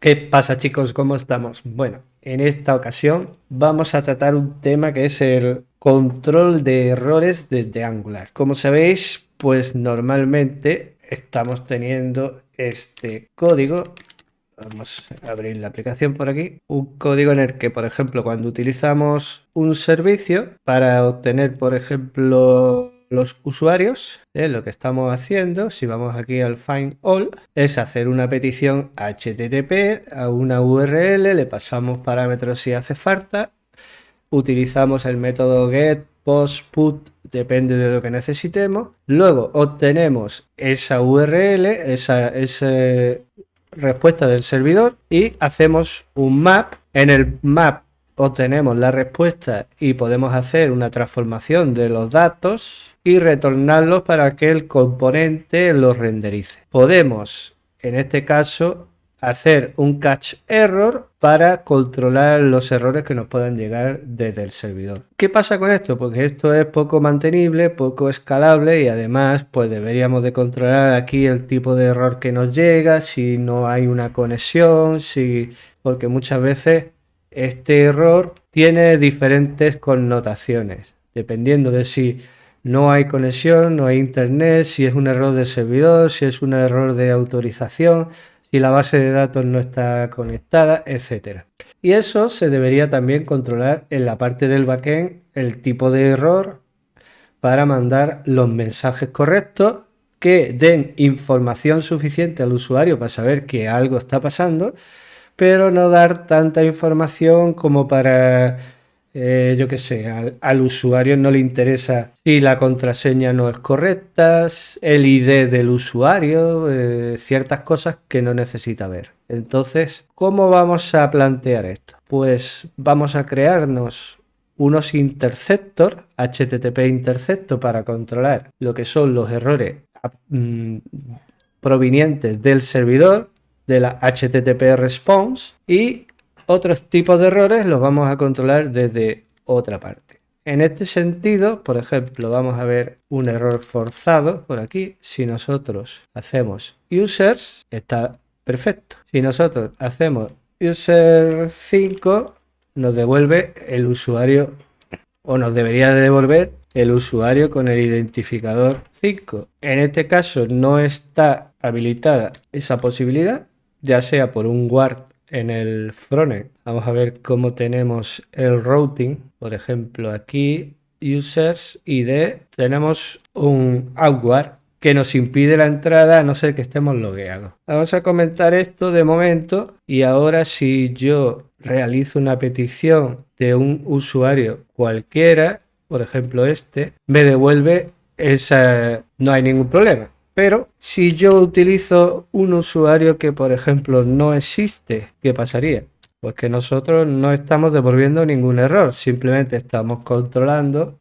¿Qué pasa, chicos? ¿Cómo estamos? Bueno, en esta ocasión vamos a tratar un tema que es el control de errores desde Angular. Como sabéis, pues normalmente estamos teniendo este código. Vamos a abrir la aplicación por aquí. Un código en el que, por ejemplo, cuando utilizamos un servicio para obtener, por ejemplo, los usuarios, lo que estamos haciendo, si vamos aquí al Find All, es hacer una petición HTTP a una URL, le pasamos parámetros si hace falta, utilizamos el método get, post, put, depende de lo que necesitemos. Luego obtenemos esa URL, esa respuesta del servidor y hacemos un map. En el map obtenemos la respuesta y podemos hacer una transformación de los datos y retornarlos para que el componente los renderice. Podemos, en este caso, hacer un catch error para controlar los errores que nos puedan llegar desde el servidor. ¿Qué pasa con esto? Porque esto es poco mantenible, poco escalable y además pues deberíamos de controlar aquí el tipo de error que nos llega, si no hay una conexión, porque muchas veces este error tiene diferentes connotaciones, dependiendo de si no hay conexión, no hay internet, si es un error de servidor, si es un error de autorización, si la base de datos no está conectada, etcétera. Y eso se debería también controlar en la parte del backend, el tipo de error para mandar los mensajes correctos que den información suficiente al usuario para saber que algo está pasando, pero no dar tanta información como para, yo qué sé, al usuario no le interesa si la contraseña no es correcta, el ID del usuario, ciertas cosas que no necesita ver. Entonces, ¿cómo vamos a plantear esto? Pues vamos a crearnos unos interceptor, HTTP interceptor, para controlar lo que son los errores provenientes del servidor, de la HTTP response, y otros tipos de errores los vamos a controlar desde otra parte. En este sentido, por ejemplo, vamos a ver un error forzado por aquí. Si nosotros hacemos users, está perfecto. Si nosotros hacemos user 5, nos devuelve el usuario, o nos debería de devolver el usuario con el identificador 5. En este caso no está habilitada esa posibilidad, ya sea por un guard en el frontend. Vamos a ver cómo tenemos el routing. Por ejemplo, aquí users ID, tenemos un outward que nos impide la entrada a no ser que estemos logueados. Vamos a comentar esto de momento y ahora si yo realizo una petición de un usuario cualquiera, por ejemplo este, me devuelve esa, no hay ningún problema. Pero si yo utilizo un usuario que, por ejemplo, no existe, ¿qué pasaría? Pues que nosotros no estamos devolviendo ningún error, simplemente estamos controlando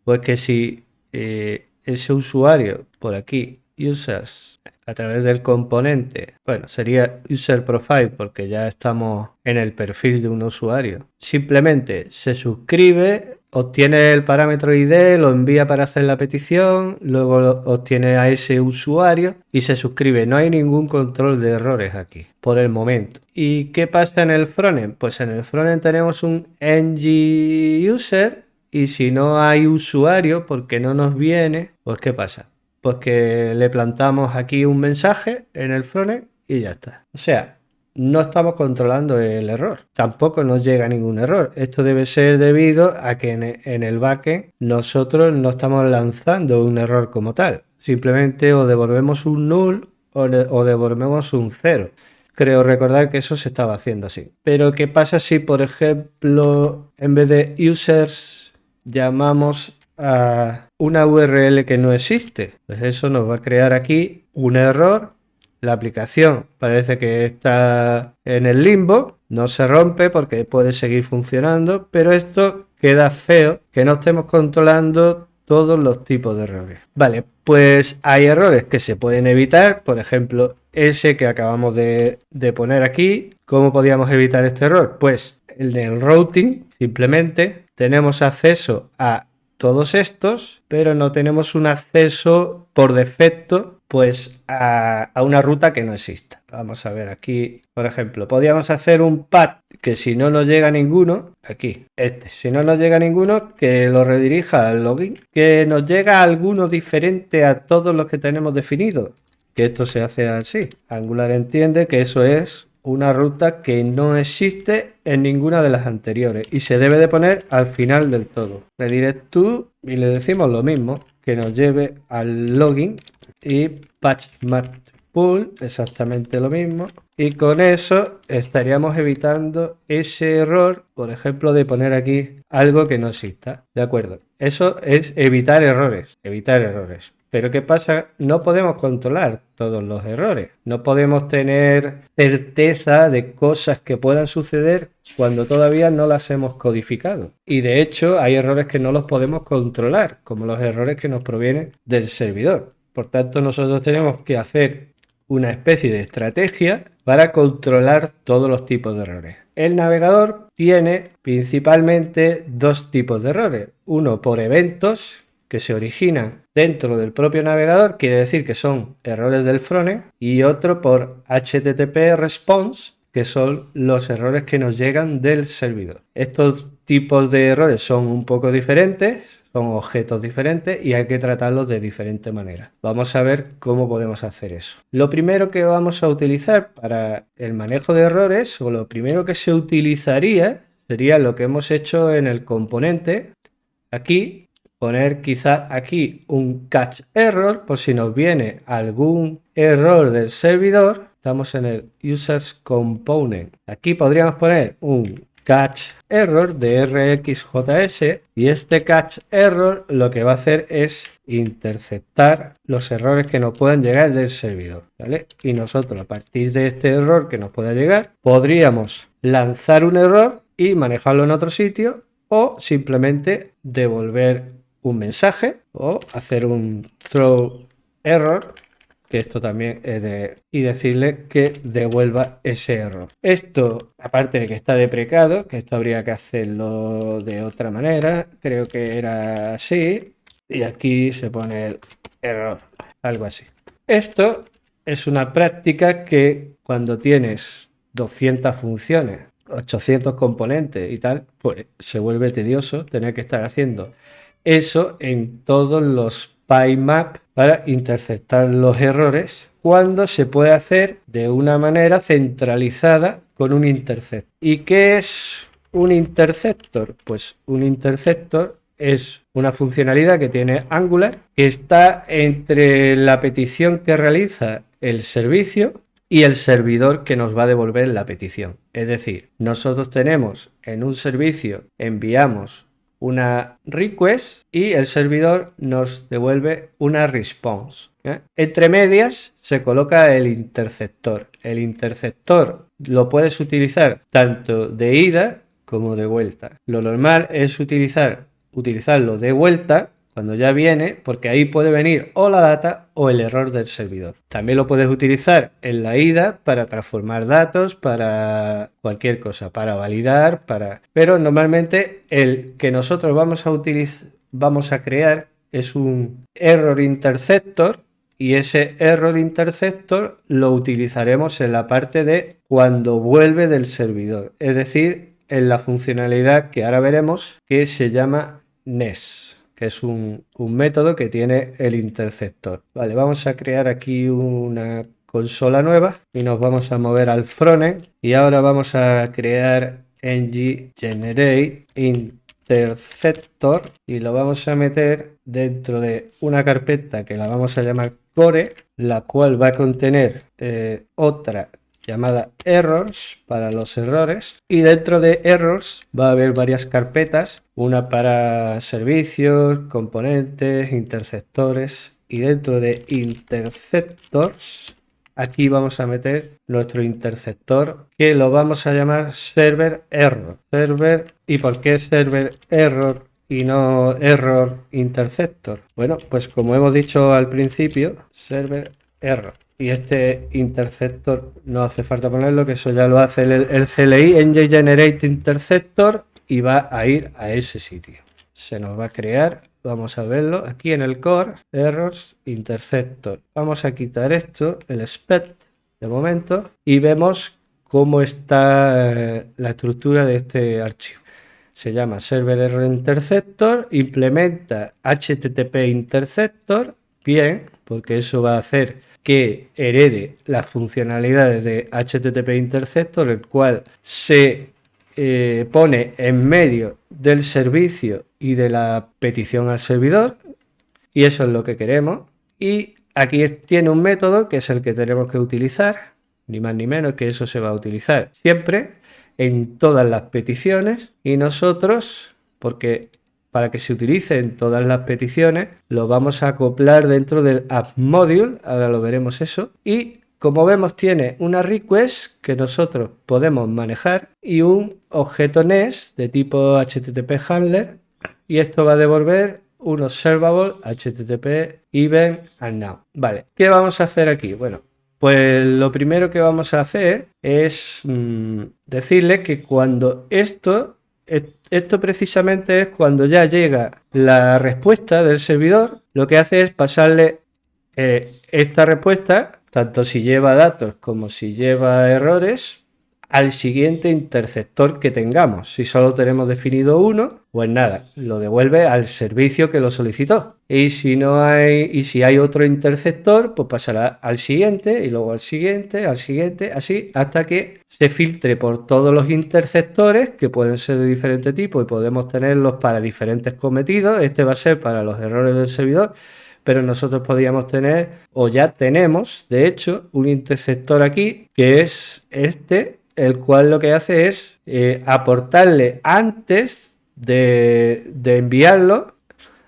pues que si ese usuario por aquí, users, a través del componente, bueno, sería user profile porque ya estamos en el perfil de un usuario, simplemente se suscribe, obtiene el parámetro ID, lo envía para hacer la petición, luego obtiene a ese usuario y se suscribe. No hay ningún control de errores aquí por el momento. ¿Y qué pasa en el frontend? Pues en el frontend tenemos un ng user y si no hay usuario porque no nos viene, pues ¿qué pasa? Pues que le plantamos aquí un mensaje en el frontend y ya está. O sea, no estamos controlando el error. Tampoco nos llega ningún error. Esto debe ser debido a que en el backend nosotros no estamos lanzando un error como tal. Simplemente o devolvemos un null o devolvemos un 0. Creo recordar que eso se estaba haciendo así. Pero ¿qué pasa si, por ejemplo, en vez de users llamamos a una URL que no existe? Pues eso nos va a crear aquí un error. La aplicación parece que está en el limbo, no se rompe porque puede seguir funcionando, pero esto queda feo que no estemos controlando todos los tipos de errores. Vale, pues hay errores que se pueden evitar, por ejemplo, ese que acabamos de poner aquí. ¿Cómo podíamos evitar este error? Pues en el routing simplemente tenemos acceso a todos estos, pero no tenemos un acceso por defecto pues a una ruta que no exista. Vamos a ver aquí, por ejemplo, podríamos hacer un path que si no nos llega ninguno, aquí, si no nos llega ninguno, que lo redirija al login, que nos llega alguno diferente a todos los que tenemos definidos, que esto se hace así. Angular entiende que eso es una ruta que no existe en ninguna de las anteriores y se debe de poner al final del todo. Redirect to y le decimos lo mismo, que nos lleve al login, y patch map pool exactamente lo mismo, y con eso estaríamos evitando ese error, por ejemplo, de poner aquí algo que no exista. De acuerdo, eso es evitar errores. Pero ¿qué pasa? No podemos controlar todos los errores. No podemos tener certeza de cosas que puedan suceder cuando todavía no las hemos codificado. Y de hecho hay errores que no los podemos controlar, como los errores que nos provienen del servidor. Por tanto, nosotros tenemos que hacer una especie de estrategia para controlar todos los tipos de errores. El navegador tiene principalmente dos tipos de errores. Uno por eventos, que se originan dentro del propio navegador, quiere decir que son errores del frontend, y otro por HTTP response, que son los errores que nos llegan del servidor. Estos tipos de errores son un poco diferentes, son objetos diferentes y hay que tratarlos de diferente manera. Vamos a ver cómo podemos hacer eso. Lo primero que vamos a utilizar para el manejo de errores, o lo primero que se utilizaría, sería lo que hemos hecho en el componente. Aquí poner quizás aquí un catch error por si nos viene algún error del servidor. Estamos en el users component. Aquí podríamos poner un catch error de RxJS, y este catch error lo que va a hacer es interceptar los errores que nos puedan llegar del servidor, ¿vale? Y nosotros, a partir de este error que nos pueda llegar, podríamos lanzar un error y manejarlo en otro sitio, o simplemente devolver un mensaje o hacer un throw error, que esto también es y decirle que devuelva ese error. Esto, aparte de que está deprecado, que esto habría que hacerlo de otra manera, creo que era así, y aquí se pone el error, algo así. Esto es una práctica que cuando tienes 200 funciones, 800 componentes y tal, pues se vuelve tedioso tener que estar haciendo eso en todos los PyMap para interceptar los errores, cuando se puede hacer de una manera centralizada con un interceptor. ¿Y qué es un interceptor? Pues un interceptor es una funcionalidad que tiene Angular, que está entre la petición que realiza el servicio y el servidor que nos va a devolver la petición. Es decir, nosotros tenemos en un servicio, enviamos una request y el servidor nos devuelve una response. Entre medias se coloca el interceptor. El interceptor lo puedes utilizar tanto de ida como de vuelta. Lo normal es utilizarlo de vuelta cuando ya viene, porque ahí puede venir o la data o el error del servidor. También lo puedes utilizar en la ida para transformar datos, para cualquier cosa, para validar, pero normalmente el que nosotros vamos a crear es un error interceptor, y ese error interceptor lo utilizaremos en la parte de cuando vuelve del servidor, es decir, en la funcionalidad que ahora veremos, que se llama NES, que es un método que tiene el interceptor. Vale, vamos a crear aquí una consola nueva y nos vamos a mover al frontend, y ahora vamos a crear ng generate interceptor y lo vamos a meter dentro de una carpeta que la vamos a llamar core, la cual va a contener otra llamada errors para los errores, y dentro de errors va a haber varias carpetas, una para servicios, componentes, interceptores, y dentro de interceptors aquí vamos a meter nuestro interceptor, que lo vamos a llamar server error. ¿Y por qué server error y no error interceptor? Bueno, pues como hemos dicho al principio, server error. Y este interceptor no hace falta ponerlo, que eso ya lo hace el CLI, ng generate interceptor, y va a ir a ese sitio. Se nos va a crear vamos a verlo aquí en el core, errors, interceptor. Vamos a quitar esto, el expect de momento, y vemos cómo está la estructura de este archivo. Se llama server error interceptor, implementa HTTP interceptor, bien, porque eso va a hacer que herede las funcionalidades de HTTP interceptor, el cual se pone en medio del servicio y de la petición al servidor, y eso es lo que queremos. Y aquí tiene un método que es el que tenemos que utilizar, ni más ni menos, que eso se va a utilizar siempre en todas las peticiones, y nosotros, porque para que se utilice en todas las peticiones, lo vamos a acoplar dentro del app module, ahora lo veremos eso, y como vemos tiene una request que nosotros podemos manejar y un objeto NEST de tipo HTTP handler, y esto va a devolver un observable HTTP event and now. Vale, ¿qué vamos a hacer aquí? Bueno, pues lo primero que vamos a hacer es decirle que cuando esto precisamente es cuando ya llega la respuesta del servidor, lo que hace es pasarle esta respuesta, tanto si lleva datos como si lleva errores, al siguiente interceptor que tengamos. Si solo tenemos definido uno, pues nada, lo devuelve al servicio que lo solicitó. Y si no hay, y si hay otro interceptor, pues pasará al siguiente y luego al siguiente, así hasta que se filtre por todos los interceptores, que pueden ser de diferente tipo y podemos tenerlos para diferentes cometidos. Este va a ser para los errores del servidor, pero nosotros podríamos tener, o ya tenemos, de hecho, un interceptor aquí, que es este, el cual lo que hace es aportarle antes de enviarlo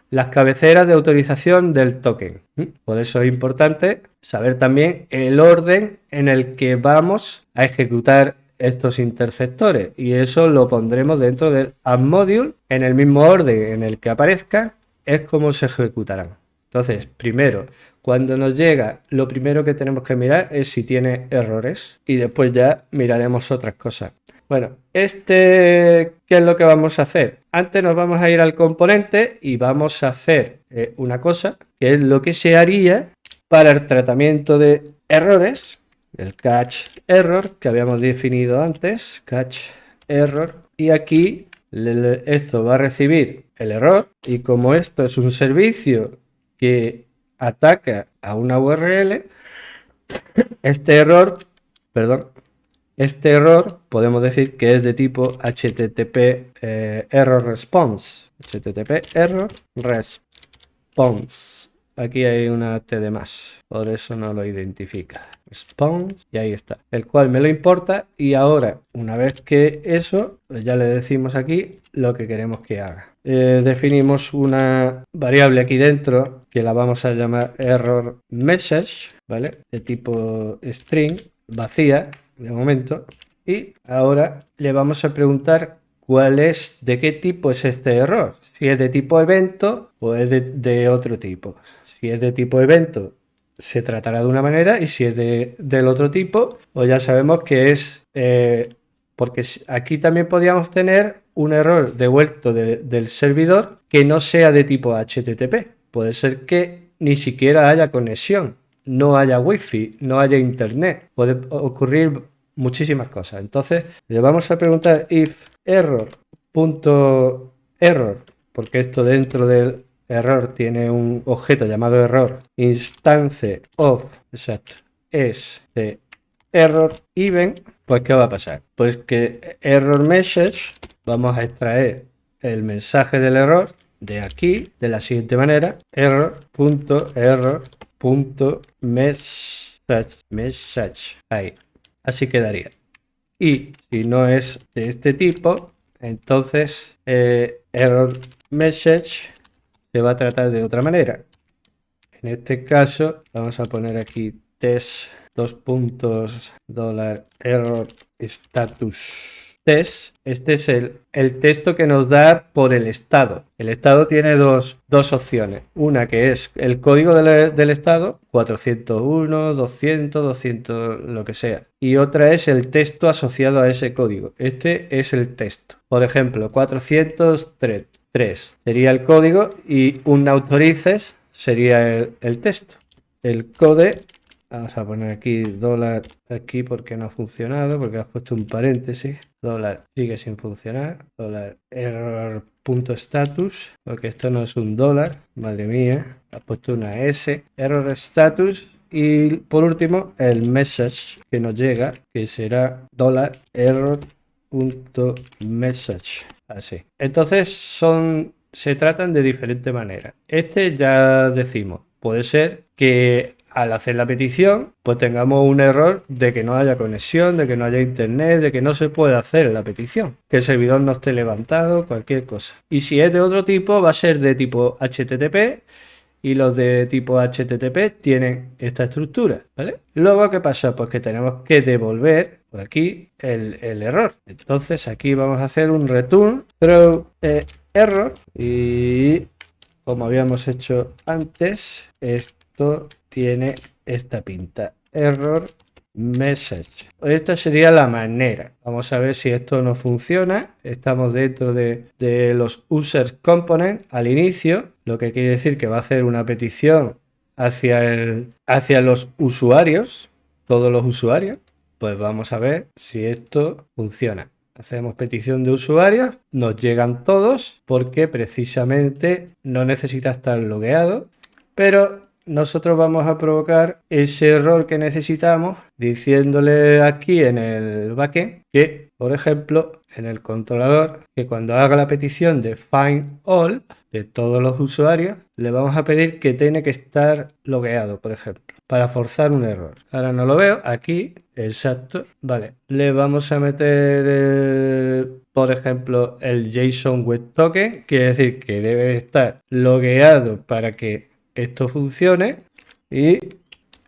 las cabeceras de autorización del token. Por eso es importante saber también el orden en el que vamos a ejecutar estos interceptores, y eso lo pondremos dentro del app module en el mismo orden en el que aparezca, es como se ejecutarán. Entonces, primero, cuando nos llega, lo primero que tenemos que mirar es si tiene errores, y después ya miraremos otras cosas. Bueno, ¿qué es lo que vamos a hacer? Antes nos vamos a ir al componente y vamos a hacer una cosa, que es lo que se haría para el tratamiento de errores, el catch error que habíamos definido antes, catch error, y aquí esto va a recibir el error, y como esto es un servicio que ataca a una URL, este error podemos decir que es de tipo HTTP error response. HTTP error response. Aquí hay una T de más, por eso no lo identifica. Response, y ahí está, el cual me lo importa, y ahora, una vez que eso, pues ya le decimos aquí lo que queremos que haga. Definimos una variable aquí dentro que la vamos a llamar error message, ¿vale? De tipo string, vacía de momento, y ahora le vamos a preguntar de qué tipo es este error, si es de tipo evento o es de otro tipo. Si es de tipo evento, se tratará de una manera, y si es del otro tipo, pues ya sabemos que es, porque aquí también podríamos tener un error devuelto del servidor que no sea de tipo HTTP. Puede ser que ni siquiera haya conexión, no haya wifi, no haya internet, puede ocurrir muchísimas cosas. Entonces le vamos a preguntar if error.error, porque esto dentro del error tiene un objeto llamado error, instance of, exacto, es de error even. Pues ¿qué va a pasar? Pues que error message, vamos a extraer el mensaje del error de aquí de la siguiente manera: error.error.message, ahí, así quedaría. Y si no es de este tipo, entonces error message se va a tratar de otra manera. En este caso vamos a poner aquí test $error status test. Este es el texto que nos da por el estado. El estado tiene dos opciones. Una que es el código del estado, 401, 200, 200, lo que sea. Y otra es el texto asociado a ese código. Este es el texto. Por ejemplo, 403. 3 sería el código y un authorices sería el texto. El code, vamos a poner aquí dólar aquí porque no ha funcionado, porque has puesto un paréntesis. Dólar sigue sin funcionar. Dólar error.status, porque esto no es un dólar, madre mía. Has puesto una S. Error status. Y por último, el message que nos llega, que será dólar error.message. Así. Entonces se tratan de diferente manera. Este ya decimos, puede ser que al hacer la petición, pues tengamos un error de que no haya conexión, de que no haya internet, de que no se pueda hacer la petición, que el servidor no esté levantado, cualquier cosa. Y si es de otro tipo, va a ser de tipo HTTP. Y los de tipo HTTP tienen esta estructura, ¿vale? Luego, ¿qué pasa? Pues que tenemos que devolver por aquí el error. Entonces aquí vamos a hacer un return through error y como habíamos hecho antes, esto tiene esta pinta. Error message. Esta sería la manera. Vamos a ver si esto no funciona. Estamos dentro de los user component al inicio, lo que quiere decir que va a hacer una petición hacia los usuarios, todos los usuarios. Pues vamos a ver si esto funciona. Hacemos petición de usuarios, nos llegan todos porque precisamente no necesita estar logueado, pero nosotros vamos a provocar ese error que necesitamos diciéndole aquí en el backend que, por ejemplo, en el controlador, que cuando haga la petición de find all de todos los usuarios, le vamos a pedir que tiene que estar logueado, por ejemplo, para forzar un error. Ahora no lo veo, aquí, exacto, vale. Le vamos a meter, por ejemplo, el JSON Web Token, quiere decir que debe estar logueado para que esto funcione. Y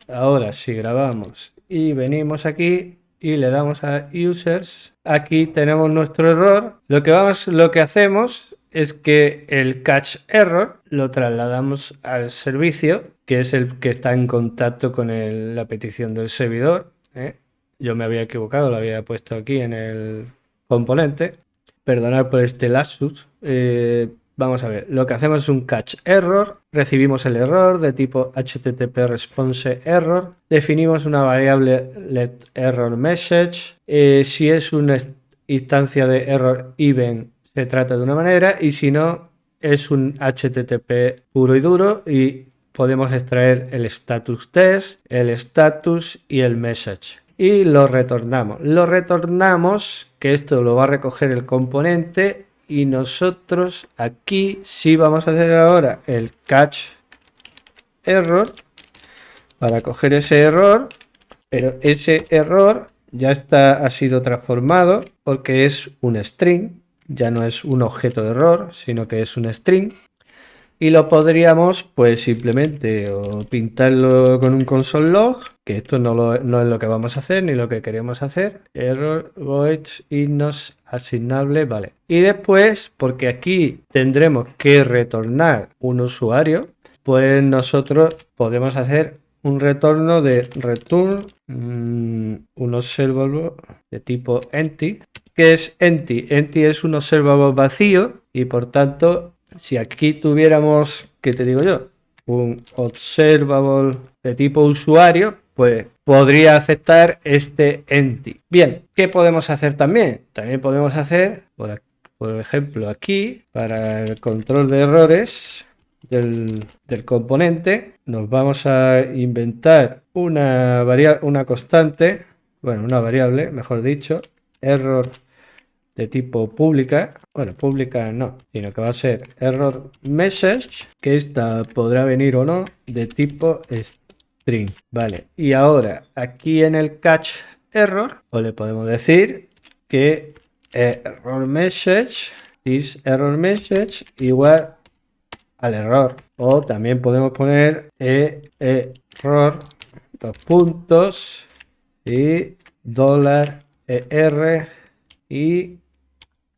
ahora si grabamos y venimos aquí y le damos a users, aquí tenemos nuestro error. Lo que hacemos es que el catch error lo trasladamos al servicio, que es el que está en contacto con la petición del servidor. Yo me había equivocado, lo había puesto aquí en el componente. Perdonad por este lapsus. Vamos a ver, lo que hacemos es un catch error, recibimos el error de tipo HTTP response error, definimos una variable let error message, si es una instancia de error event se trata de una manera y si no es un HTTP puro y duro y podemos extraer el status test, el status y el message. Y lo retornamos. Lo retornamos, que esto lo va a recoger el componente. Y nosotros aquí sí vamos a hacer ahora el catch error para coger ese error, pero ese error ya ha sido transformado porque es un string, ya no es un objeto de error, sino que es un string. Y lo podríamos pues simplemente o pintarlo con un console log, que esto no es lo que vamos a hacer ni lo que queremos hacer. Error void ignos asignable, vale. Y después, porque aquí tendremos que retornar un usuario, pues nosotros podemos hacer un retorno de return un observable de tipo empty. ¿Qué es empty? Empty es un observable vacío y por tanto si aquí tuviéramos, ¿qué te digo yo? Un observable de tipo usuario, pues podría aceptar este empty. Bien, ¿qué podemos hacer también? También podemos hacer, por ejemplo, aquí, para el control de errores del componente, nos vamos a inventar una constante, bueno, una variable, mejor dicho, error de tipo pública, bueno, pública no, sino que va a ser error message, que esta podrá venir o no de tipo string, vale. Y ahora aquí en el catch error, pues le podemos decir que error message is error message igual al error, o también podemos poner error, dos puntos y $er y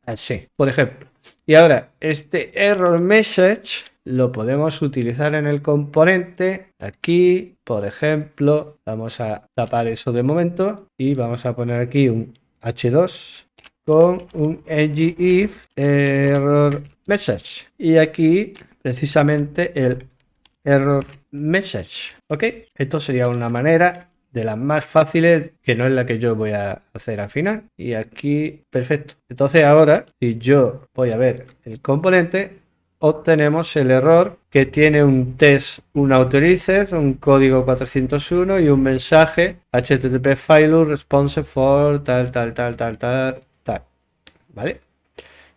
así, por ejemplo. Y ahora, este error message lo podemos utilizar en el componente. Aquí, por ejemplo, vamos a tapar eso de momento y vamos a poner aquí un h2 con un ngIf error message. Y aquí precisamente el error message. ¿Ok? Esto sería una manera de las más fáciles, que no es la que yo voy a hacer al final. Y aquí, perfecto. Entonces ahora, si yo voy a ver el componente, obtenemos el error que tiene un test, un authorized, un código 401 y un mensaje http failure response for tal, tal, tal, tal, tal, tal. ¿Vale?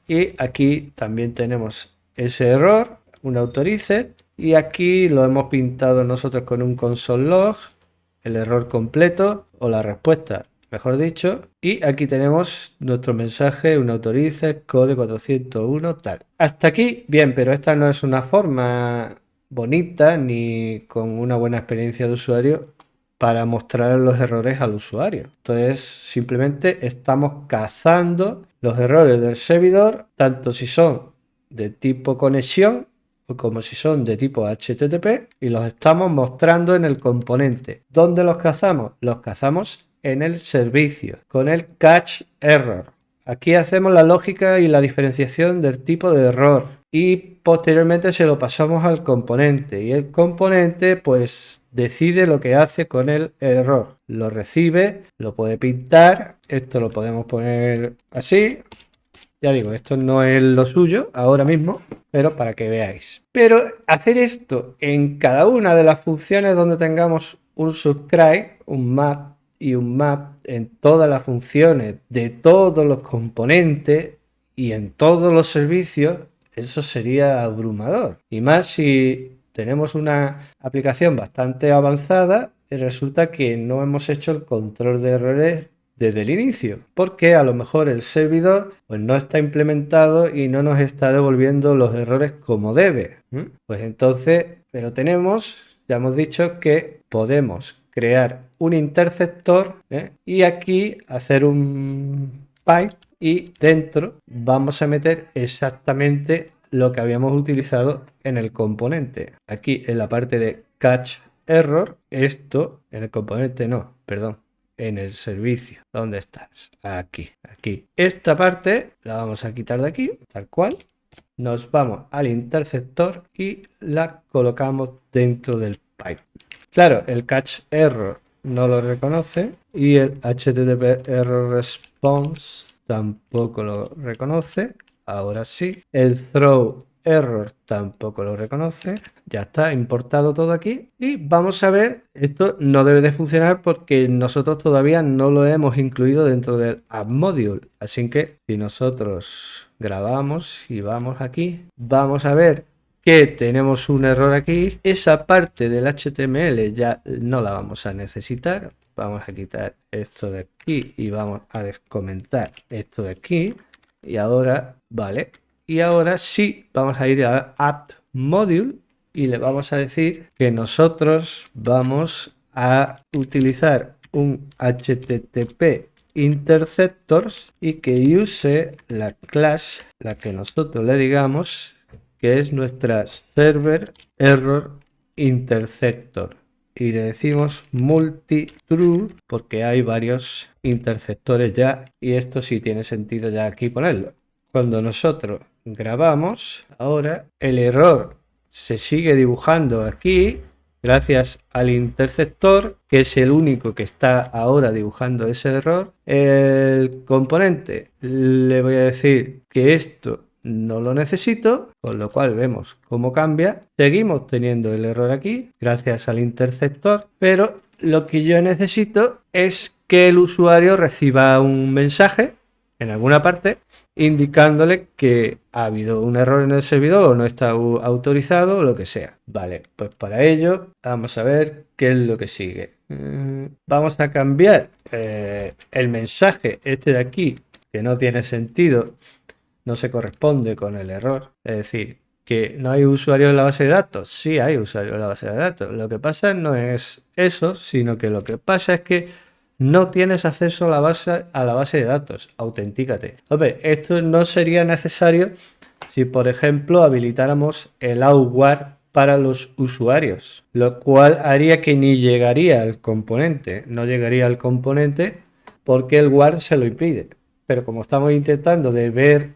Y aquí también tenemos ese error, un authorized, y aquí lo hemos pintado nosotros con un console log, el error completo o la respuesta, mejor dicho, y aquí tenemos nuestro mensaje, un autorice, code 401, tal. Hasta aquí, bien, pero esta no es una forma bonita ni con una buena experiencia de usuario para mostrar los errores al usuario. Entonces, simplemente estamos cazando los errores del servidor, tanto si son de tipo conexión como si son de tipo HTTP, y los estamos mostrando en el componente. ¿Dónde los cazamos? Los cazamos en el servicio, con el catch error. Aquí hacemos la lógica y la diferenciación del tipo de error y posteriormente se lo pasamos al componente, y el componente pues decide lo que hace con el error. Lo recibe, lo puede pintar, esto lo podemos poner así. Ya digo, esto no es lo suyo ahora mismo, pero para que veáis. Pero hacer esto en cada una de las funciones donde tengamos un subscribe, un map y un map en todas las funciones de todos los componentes y en todos los servicios, eso sería abrumador. Y más si tenemos una aplicación bastante avanzada y resulta que no hemos hecho el control de errores desde el inicio, porque a lo mejor el servidor pues no está implementado y no nos está devolviendo los errores como debe. Pues entonces, pero ya hemos dicho que podemos crear un interceptor y aquí hacer un pipe, y dentro vamos a meter exactamente lo que habíamos utilizado en el componente. Aquí en la parte de catch error, esto en el componente no, perdón, en el servicio. ¿Dónde estás? Aquí, aquí. Esta parte la vamos a quitar de aquí, tal cual. Nos vamos al interceptor y la colocamos dentro del pipe. Claro, el catch error no lo reconoce y el HTTP error response tampoco lo reconoce. Ahora sí. El throw error tampoco lo reconoce. Ya está importado todo aquí y vamos a ver, esto no debe de funcionar porque nosotros todavía no lo hemos incluido dentro del app module, así que si nosotros grabamos y vamos aquí, vamos a ver que tenemos un error aquí. Esa parte del HTML ya no la vamos a necesitar. Vamos a quitar esto de aquí y vamos a descomentar esto de aquí. Y ahora, vale. Y ahora sí, vamos a ir a app module y le vamos a decir que nosotros vamos a utilizar un HTTP interceptors y que use la clase, la que nosotros le digamos, que es nuestra server error interceptor, y le decimos multi-true porque hay varios interceptores ya, y esto sí tiene sentido ya aquí ponerlo. Cuando nosotros grabamos, ahora el error se sigue dibujando aquí gracias al interceptor, que es el único que está ahora dibujando ese error. El componente le voy a decir que esto no lo necesito, con lo cual vemos cómo cambia. Seguimos teniendo el error aquí gracias al interceptor, pero lo que yo necesito es que el usuario reciba un mensaje en alguna parte indicándole que ha habido un error en el servidor o no está autorizado o lo que sea. Vale, pues para ello vamos a ver qué es lo que sigue. Vamos a cambiar el mensaje este de aquí, que no tiene sentido, no se corresponde con el error. Es decir, que no hay usuarios en la base de datos. Sí hay usuarios en la base de datos. Lo que pasa no es eso, sino que lo que pasa es que no tienes acceso a la base de datos. Autentícate. Hombre, esto no sería necesario si, por ejemplo, habilitáramos el outward para los usuarios, lo cual haría que ni llegaría al componente. No llegaría al componente porque el WAR se lo impide. pero como estamos intentando de ver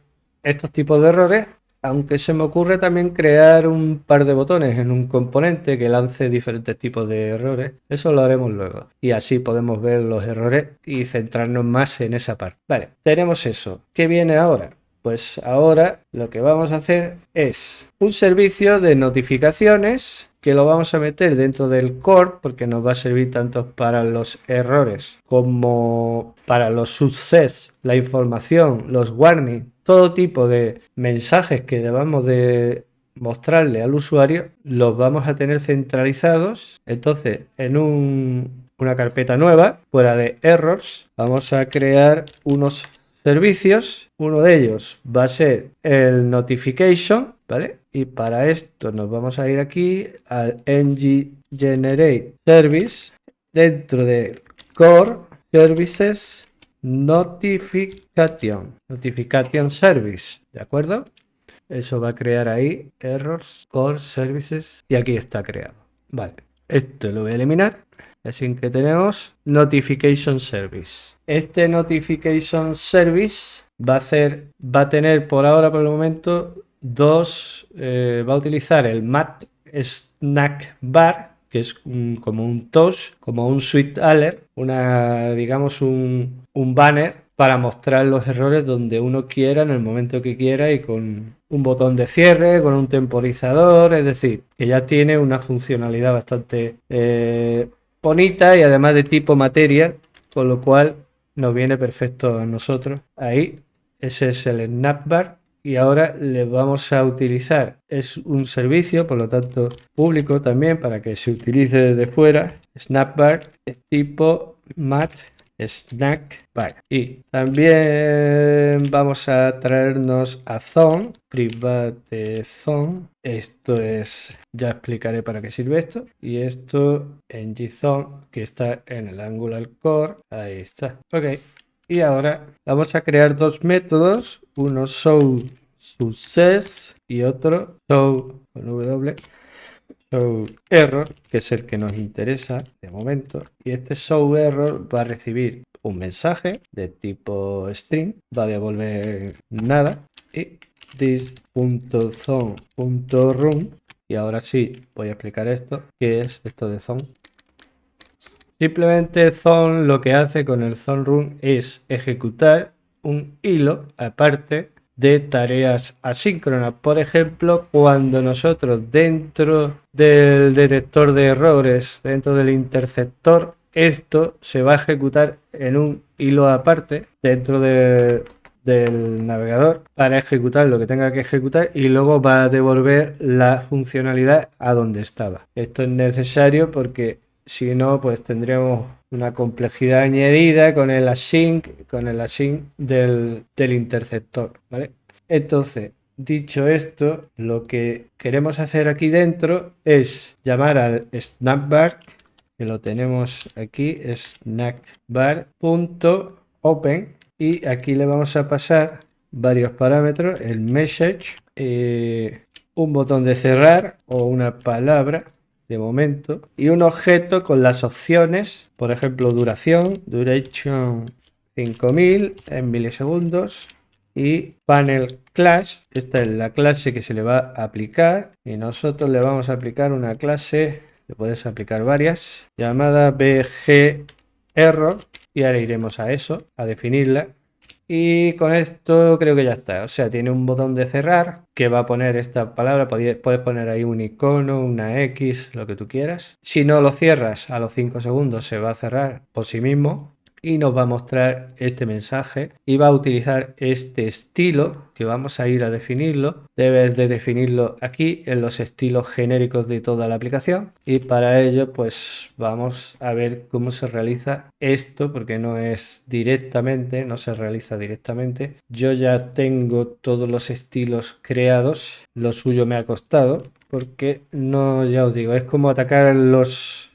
estos tipos de errores, aunque se me ocurre también crear un par de botones en un componente que lance diferentes tipos de errores, eso lo haremos luego. Y así podemos ver los errores y centrarnos más en esa parte. Vale, tenemos eso. ¿Qué viene ahora? Pues ahora lo que vamos a hacer es un servicio de notificaciones que lo vamos a meter dentro del core porque nos va a servir tanto para los errores como para los success, la información, los warnings, todo tipo de mensajes que debamos de mostrarle al usuario, los vamos a tener centralizados. Entonces, en una carpeta nueva, fuera de errors, vamos a crear unos servicios. Uno de ellos va a ser el notification, ¿vale? Y para esto nos vamos a ir aquí al ng generate service dentro de core services notification service, ¿de acuerdo? Eso va a crear ahí errors core services y aquí está creado. Vale, esto lo voy a eliminar. Así que tenemos Notification Service. Este Notification Service va a tener por ahora, por el momento, va a utilizar el Mat Snack Bar, que es como un touch, como un Sweet Alert, digamos un banner para mostrar los errores donde uno quiera, en el momento que quiera y con un botón de cierre, con un temporizador, es decir, que ya tiene una funcionalidad bastante bonita y además de tipo materia, con lo cual nos viene perfecto a nosotros. Ahí, ese es el Snapbar y ahora le vamos a utilizar, es un servicio, por lo tanto público también para que se utilice desde fuera. Snapbar es tipo mat snack bar. Y también vamos a traernos a zone, private zone. Esto es, ya explicaré para qué sirve esto. Y esto en gzone, que está en el Angular core. Ahí está. Ok. Y ahora vamos a crear dos métodos. Uno show success y otro show con w show error, que es el que nos interesa de momento, y este show error va a recibir un mensaje de tipo string, va a devolver nada, y this.zone.run, y ahora sí voy a explicar esto, qué es esto de zone. Simplemente zone lo que hace con el zone run es ejecutar un hilo aparte de tareas asíncronas. Por ejemplo, cuando nosotros dentro del detector de errores, dentro del interceptor, esto se va a ejecutar en un hilo aparte dentro del navegador para ejecutar lo que tenga que ejecutar y luego va a devolver la funcionalidad a donde estaba. Esto es necesario porque si no, pues tendríamos una complejidad añadida con el async del interceptor, ¿vale? Entonces, dicho esto, lo que queremos hacer aquí dentro es llamar al snackbar, que lo tenemos aquí, snackbar.open, y aquí le vamos a pasar varios parámetros, el message, un botón de cerrar o una palabra de momento y un objeto con las opciones, por ejemplo, duration 5000 en milisegundos, y panel class, esta es la clase que se le va a aplicar y nosotros le vamos a aplicar una clase, le puedes aplicar varias, llamada bgerror, y ahora iremos a eso, a definirla. Y con esto creo que ya está. O sea, tiene un botón de cerrar que va a poner esta palabra. Puedes poner ahí un icono, una X, lo que tú quieras. Si no lo cierras a los 5 segundos se va a cerrar por sí mismo y nos va a mostrar este mensaje y va a utilizar este estilo que vamos a ir a definirlo. Debes de definirlo aquí en los estilos genéricos de toda la aplicación y para ello pues vamos a ver cómo se realiza esto porque no se realiza directamente. Yo ya tengo todos los estilos creados, lo suyo me ha costado porque no, ya os digo, es como atacar los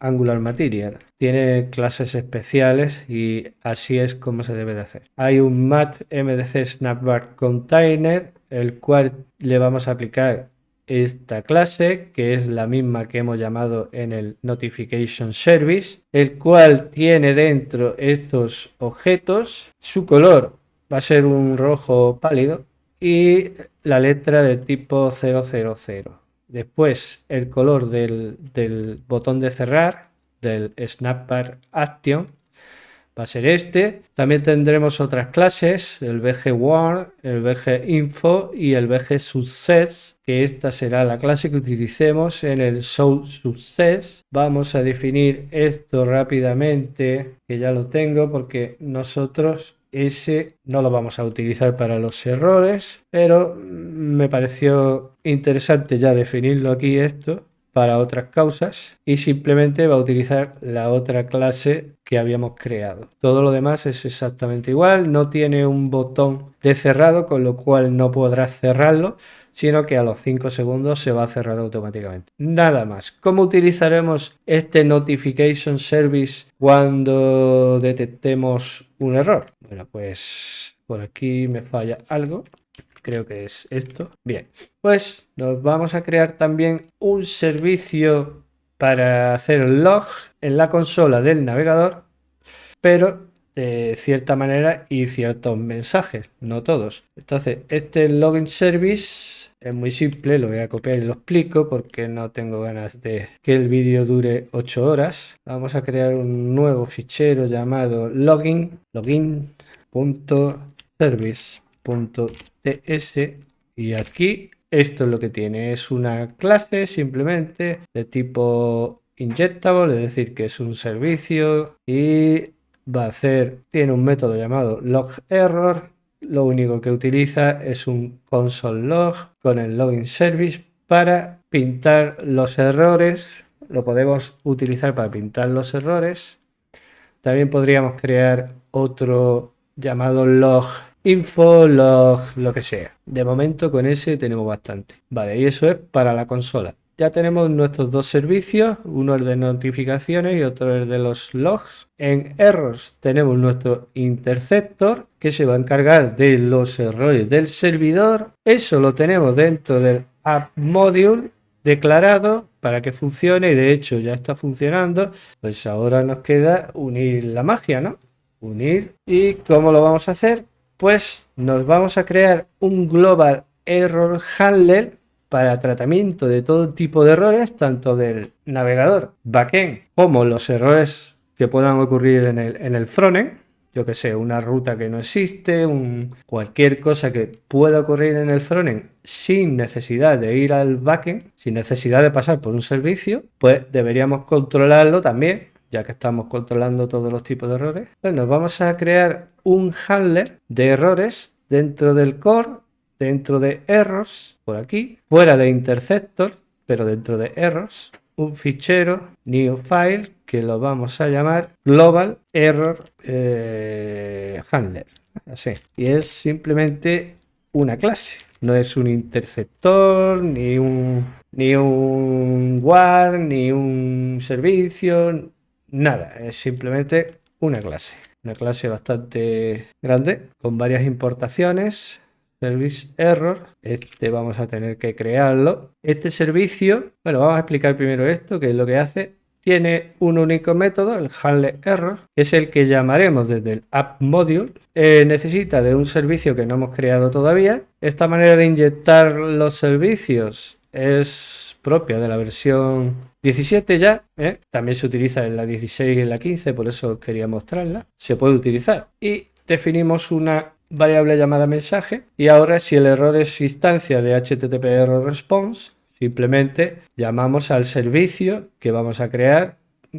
Angular Material. Tiene clases especiales y así es como se debe de hacer. Hay un mat MDC Snapbar Container, el cual le vamos a aplicar esta clase, que es la misma que hemos llamado en el Notification Service, el cual tiene dentro estos objetos. Su color va a ser un rojo pálido y la letra de tipo 000. Después el color del botón de cerrar, del Snapper Action, va a ser este. También tendremos otras clases, el VG Warn, el VG Info y el VG Success, que esta será la clase que utilicemos en el Show Success. Vamos a definir esto rápidamente, que ya lo tengo, porque nosotros ese no lo vamos a utilizar para los errores, pero me pareció interesante ya definirlo aquí esto para otras causas, y simplemente va a utilizar la otra clase que habíamos creado. Todo lo demás es exactamente igual, no tiene un botón de cerrado, con lo cual no podrás cerrarlo, sino que a los 5 segundos se va a cerrar automáticamente. Nada más. ¿Cómo utilizaremos este Notification Service cuando detectemos un error? Bueno, pues por aquí me falla algo. Creo que es esto. Bien, pues nos vamos a crear también un servicio para hacer log en la consola del navegador, pero de cierta manera y ciertos mensajes, no todos. Entonces, este login service es muy simple, lo voy a copiar y lo explico porque no tengo ganas de que el vídeo dure 8 horas. Vamos a crear un nuevo fichero llamado login.service.ts, y aquí esto es lo que tiene, es una clase simplemente de tipo injectable, es decir, que es un servicio y tiene un método llamado logError. Lo único que utiliza es un console log con el login service para pintar los errores. Lo podemos utilizar para pintar los errores. También podríamos crear otro llamado log info, log, lo que sea. De momento con ese tenemos bastante. Vale, y eso es para la consola. Ya tenemos nuestros dos servicios, uno es de notificaciones y otro es de los logs. En errors tenemos nuestro interceptor, que se va a encargar de los errores del servidor. Eso lo tenemos dentro del app module declarado para que funcione, y de hecho ya está funcionando. Pues ahora nos queda unir la magia, ¿no? Unir. ¿Y cómo lo vamos a hacer? Pues nos vamos a crear un global error handler para tratamiento de todo tipo de errores, tanto del navegador backend como los errores que puedan ocurrir en el frontend. Yo que sé, una ruta que no existe, cualquier cosa que pueda ocurrir en el frontend sin necesidad de ir al backend, sin necesidad de pasar por un servicio, pues deberíamos controlarlo también, ya que estamos controlando todos los tipos de errores. Pues nos vamos a crear un handler de errores dentro del core, dentro de errors, por aquí, fuera de interceptor, pero dentro de errors, un fichero new file que lo vamos a llamar global error handler, así. Y es simplemente una clase, no es un interceptor, ni un war, ni un servicio, nada, es simplemente una clase. Una clase bastante grande, con varias importaciones. Service error, este vamos a tener que crearlo. Este servicio, bueno, vamos a explicar primero esto, que es lo que hace. Tiene un único método, el handler error, que es el que llamaremos desde el app module. Necesita de un servicio que no hemos creado todavía. Esta manera de inyectar los servicios es propia de la versión 17 ya, también se utiliza en la 16 y en la 15, por eso quería mostrarla. Se puede utilizar. Y definimos una variable llamada mensaje, y ahora si el error es instancia de HTTP error response, simplemente llamamos al servicio que vamos a crear,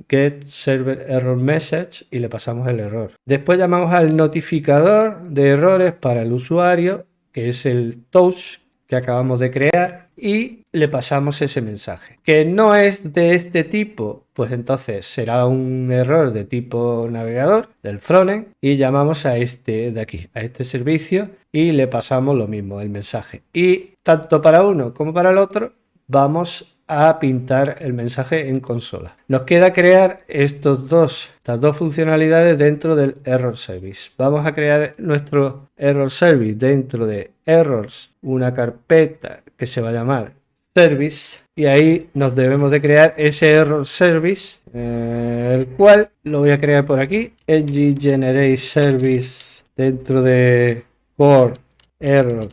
get server error message, y le pasamos el error. Después llamamos al notificador de errores para el usuario, que es el touch que acabamos de crear, y le pasamos ese mensaje. Que no es de este tipo, pues entonces será un error de tipo navegador del frontend, y llamamos a este de aquí, a este servicio, y le pasamos lo mismo, el mensaje. Y tanto para uno como para el otro vamos a pintar el mensaje en consola. Nos queda crear estas dos funcionalidades dentro del error service. Vamos a crear nuestro error service dentro de errors, una carpeta que se va a llamar service, y ahí nos debemos de crear ese error service, el cual lo voy a crear por aquí, ng generate service dentro de core error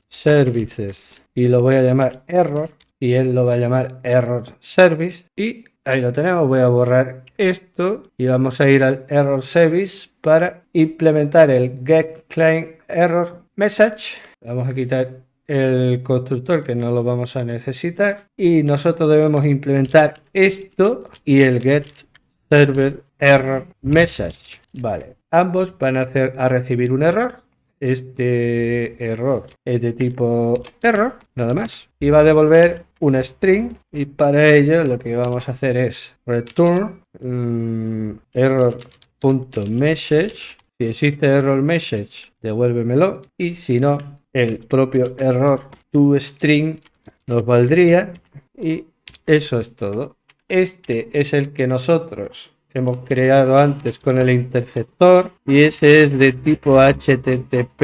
services, y lo voy a llamar error, y él lo va a llamar error service, y ahí lo tenemos. Voy a borrar esto y vamos a ir al error service para implementar el get client error message. Vamos a quitar el constructor, que no lo vamos a necesitar, y nosotros debemos implementar esto y el get server error message. Vale, ambos van a recibir un error. Este error es de tipo error, nada más, y va a devolver una string, y para ello lo que vamos a hacer es return error.message. Si existe error message, devuélvemelo, y si no, el propio error toString nos valdría, y eso es todo. Este es el que nosotros hemos creado antes con el interceptor, y ese es de tipo HTTP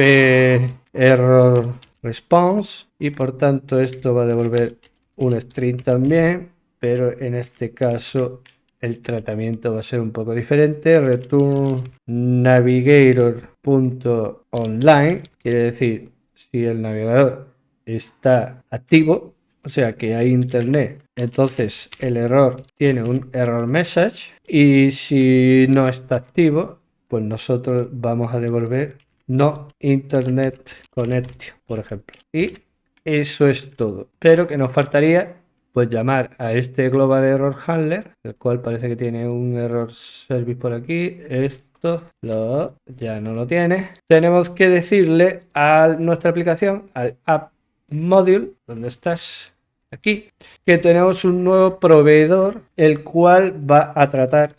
error response, y por tanto esto va a devolver un string también, pero en este caso el tratamiento va a ser un poco diferente. Return navigator.online quiere decir si el navegador está activo, o sea que hay internet, entonces el error tiene un error message, y si no está activo, pues nosotros vamos a devolver no internet connection, por ejemplo. Y eso es todo, pero que nos faltaría pues llamar a este global error handler, el cual parece que tiene un error service por aquí. Esto ya no lo tiene. Tenemos que decirle a nuestra aplicación, al app module, donde estás aquí, que tenemos un nuevo proveedor, el cual va a tratar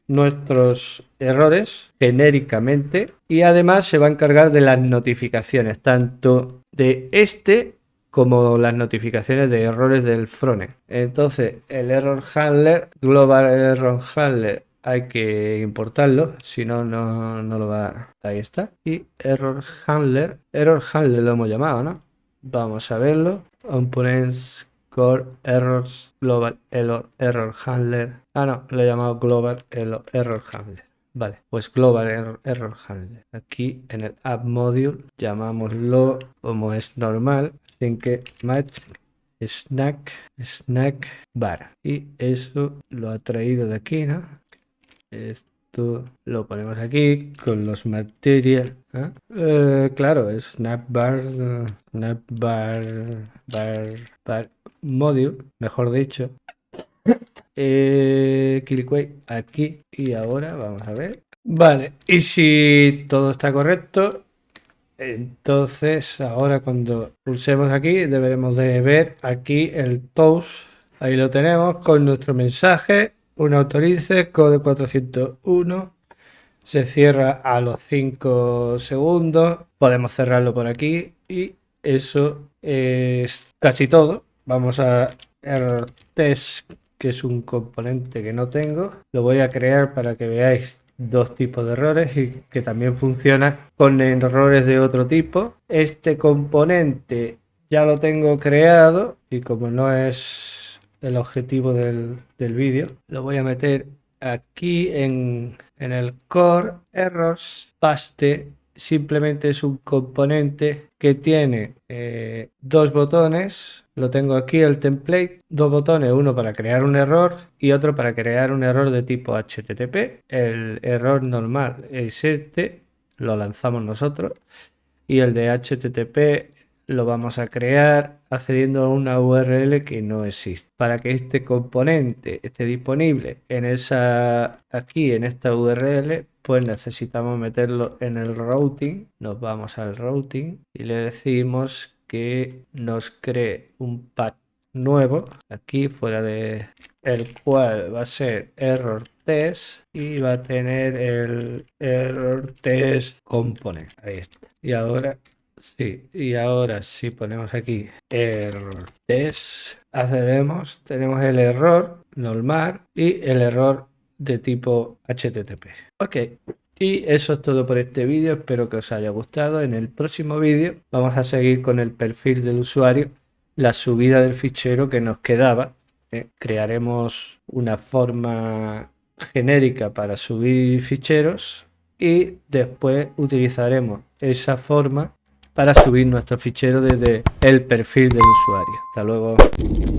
nuestros errores genéricamente, y además se va a encargar de las notificaciones, tanto de este como las notificaciones de errores del frontend. Entonces el error handler, global error handler, hay que importarlo, si no, no lo va. Ahí está. Y error handler lo hemos llamado, ¿no? Vamos a verlo. Components core errors global error handler. No, lo he llamado global error handler. Vale, pues global error handler. Aquí en el app module llamámoslo como es normal, sin que metric snack bar, y eso lo ha traído de aquí, ¿no? Esto lo ponemos aquí con los material. Claro, es snapbar bar module, mejor dicho. Click aquí, y ahora vamos a ver. Vale, y si todo está correcto, entonces ahora cuando pulsemos aquí deberemos de ver aquí el toast. Ahí lo tenemos con nuestro mensaje. Un autorice, code 401. Se cierra a los 5 segundos. Podemos cerrarlo por aquí, y eso es casi todo. Vamos a error test, que es un componente que no tengo. Lo voy a crear para que veáis dos tipos de errores y que también funciona con errores de otro tipo. Este componente ya lo tengo creado, y como no es el objetivo del vídeo, lo voy a meter aquí en el core errors paste. Simplemente es un componente que tiene dos botones. Lo tengo aquí, el template, dos botones, uno para crear un error y otro para crear un error de tipo HTTP. El error normal es este, lo lanzamos nosotros, y el de HTTP lo vamos a crear accediendo a una URL que no existe. Para que este componente esté disponible aquí en esta URL, pues necesitamos meterlo en el routing. Nos vamos al routing y le decimos que nos cree un path nuevo aquí fuera de el cual va a ser error test, y va a tener el error test component. Ahí está. Y ahora si ponemos aquí error test, accedemos, tenemos el error normal y el error de tipo HTTP. Ok, y eso es todo por este vídeo. Espero que os haya gustado. En el próximo vídeo vamos a seguir con el perfil del usuario la subida del fichero que nos quedaba. Crearemos una forma genérica para subir ficheros y después utilizaremos esa forma para subir nuestro fichero desde el perfil del usuario. Hasta luego.